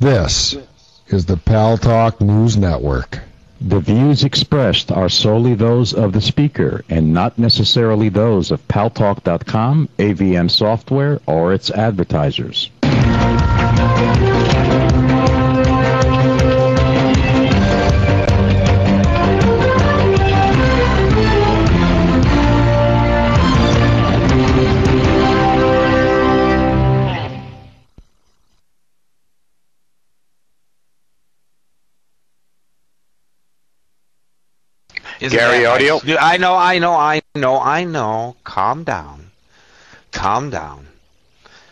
This is the Pal Talk News Network. The views expressed are solely those of the speaker and not necessarily those of paltalk.com, AVN Software, or its advertisers. Gary Audio. Nice? I know. Calm down.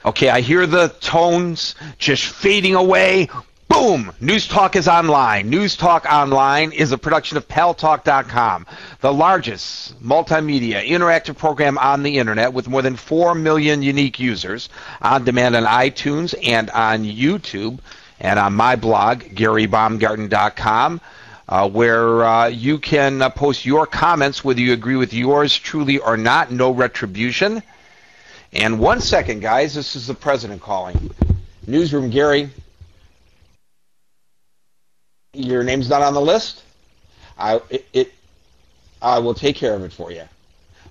Okay, I hear the tones just fading away. Boom! News Talk is online. News Talk Online is a production of paltalk.com, the largest multimedia interactive program on the internet with more than 4 million unique users on demand on iTunes and on YouTube and on my blog, GaryBaumgarten.com. Where you can post your comments, whether you agree with yours truly or not. No retribution. And 1 second, guys. This is the president calling. Newsroom, Gary. Your name's not on the list? I will take care of it for you.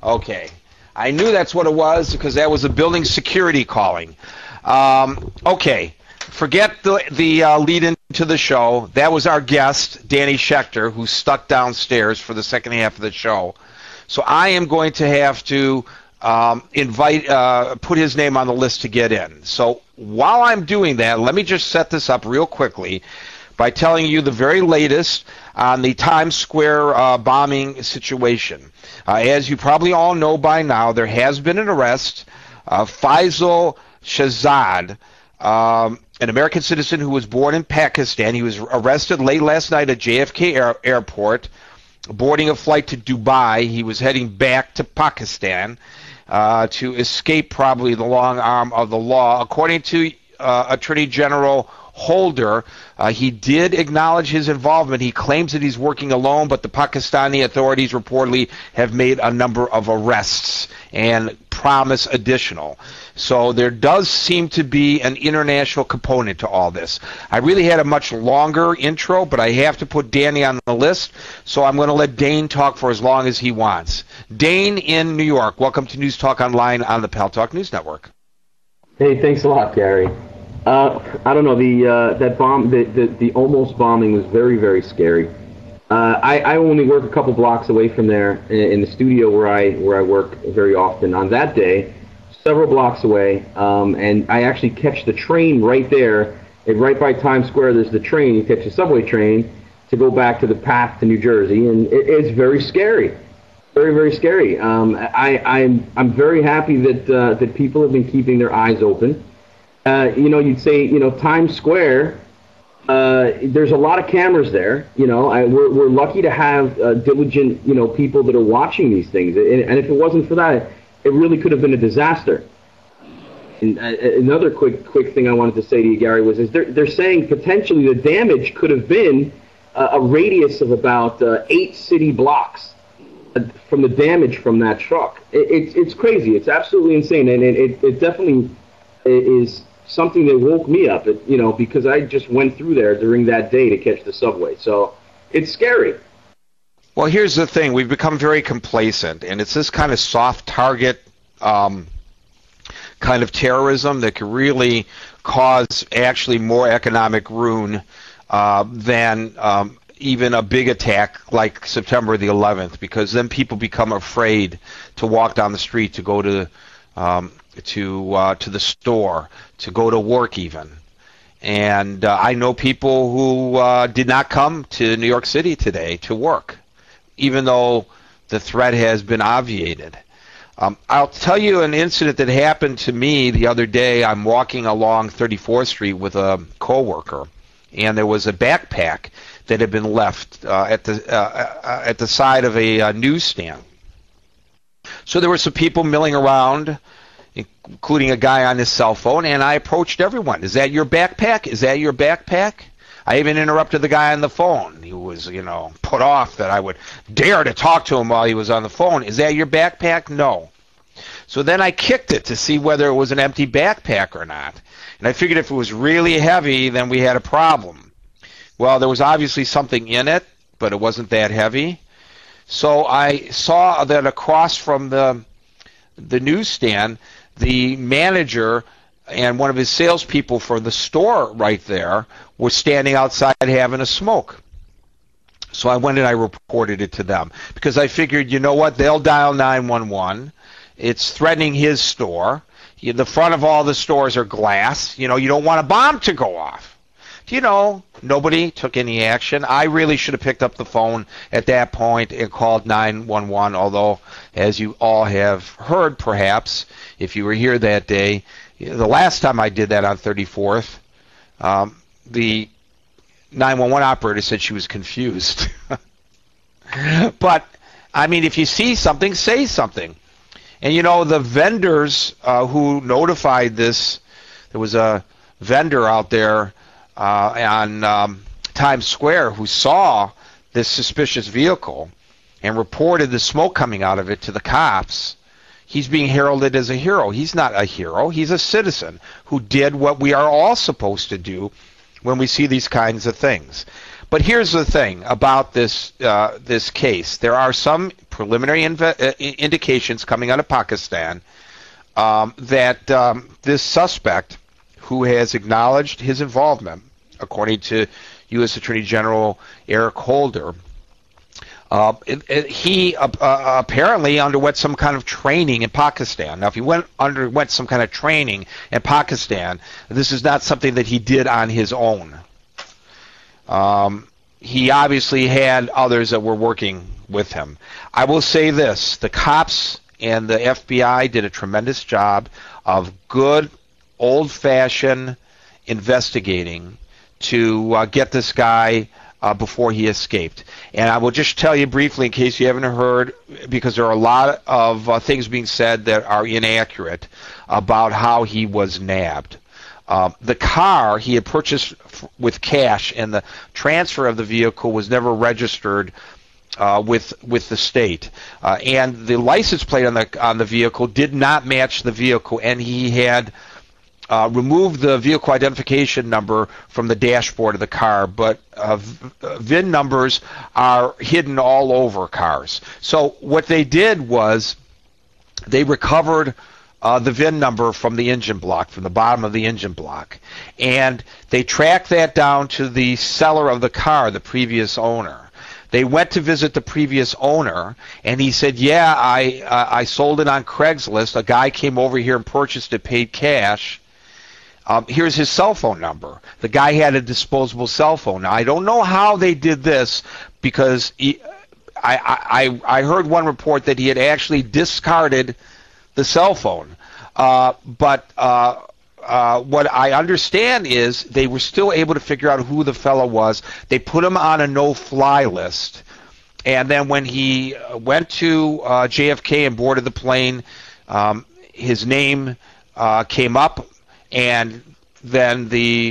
Okay. I knew that's what it was because that was a building security calling. Okay. Forget the lead into the show. That was our guest, Danny Schechter, who's stuck downstairs for the second half of the show. So I am going to have to put his name on the list to get in. So while I'm doing that, let me just set this up real quickly by telling you the very latest on the Times Square bombing situation. As you probably all know by now, there has been an arrest. Faisal Shahzad, an American citizen who was born in Pakistan. He was arrested late last night at JFK Airport, boarding a flight to Dubai. He was heading back to Pakistan to escape probably the long arm of the law. According to Attorney General Holder, he did acknowledge his involvement. He claims that he's working alone, but the Pakistani authorities reportedly have made a number of arrests and promise additional. So there does seem to be an international component to all this. I really had a much longer intro, but I have to put Danny on the list, so I'm going to let Dane talk for as long as he wants. Dane in New York, welcome to News Talk Online on the Pal Talk News Network. Hey, thanks a lot, Gary. I don't know, the almost bombing was very, very scary. I only work a couple blocks away from there in the studio where I work very often. On that day, several blocks away, and I actually catch the train right there. And right by Times Square, there's the train. You catch a subway train to go back to the path to New Jersey, and it's very scary, very, very scary. I'm very happy that people have been keeping their eyes open. You'd say, Times Square. There's a lot of cameras there. We're lucky to have diligent, people that are watching these things. And if it wasn't for that, it really could have been a disaster. And another quick thing I wanted to say to you, Gary, was they're saying potentially the damage could have been a radius of about 8 city blocks from the damage from that truck. It's crazy. It's absolutely insane, and it definitely is something that woke me up, because I just went through there during that day to catch the subway. So it's scary. Well, here's the thing. We've become very complacent, and it's this kind of soft target kind of terrorism that could really cause actually more economic ruin than even a big attack like September the 11th, because then people become afraid to walk down the street, to go to the store, to go to work even. And I know people who did not come to New York City today to work, even though the threat has been obviated. I'll tell you an incident that happened to me the other day. I'm walking along 34th Street with a coworker, and there was a backpack that had been left at the side of a newsstand. So there were some people milling around, including a guy on his cell phone, and I approached everyone. Is that your backpack? Is that your backpack? I even interrupted the guy on the phone. He was, put off that I would dare to talk to him while he was on the phone. Is that your backpack? No. So then I kicked it to see whether it was an empty backpack or not. And I figured if it was really heavy, then we had a problem. Well, there was obviously something in it, but it wasn't that heavy. So I saw that across from the newsstand, the manager and one of his salespeople for the store right there were standing outside having a smoke. So I went and I reported it to them because I figured, you know what, they'll dial 911. It's threatening his store. The front of all the stores are glass. You don't want a bomb to go off. Nobody took any action. I really should have picked up the phone at that point and called 911, although, as you all have heard perhaps, if you were here that day, the last time I did that on 34th, the 911 operator said she was confused. But, I mean, if you see something, say something. And, the vendors who notified this, there was a vendor out there on Times Square who saw this suspicious vehicle and reported the smoke coming out of it to the cops. He's being heralded as a hero. He's not a hero. He's a citizen who did what we are all supposed to do when we see these kinds of things. But here's the thing about this case. There are some preliminary indications coming out of Pakistan that this suspect, who has acknowledged his involvement, according to U.S. Attorney General Eric Holder, he apparently underwent some kind of training in Pakistan. Now, if he underwent some kind of training in Pakistan, this is not something that he did on his own. He obviously had others that were working with him. I will say this. The cops and the FBI did a tremendous job of good, old-fashioned investigating to get this guy before he escaped. And I will just tell you briefly, in case you haven't heard, because there are a lot of things being said that are inaccurate about how he was nabbed. The car he had purchased with cash, and the transfer of the vehicle was never registered with the state, and the license plate on the vehicle did not match the vehicle, and he had removed the vehicle identification number from the dashboard of the car, but VIN numbers are hidden all over cars. So what they did was they recovered the VIN number from the engine block, from the bottom of the engine block, and they tracked that down to the seller of the car, the previous owner. They went to visit the previous owner, and he said, yeah, I sold it on Craigslist. A guy came over here and purchased it, paid cash. Here's his cell phone number. The guy had a disposable cell phone. Now, I don't know how they did this, because I heard one report that he had actually discarded the cell phone. But what I understand is they were still able to figure out who the fellow was. They put him on a no-fly list. And then when he went to JFK and boarded the plane, his name came up, and then the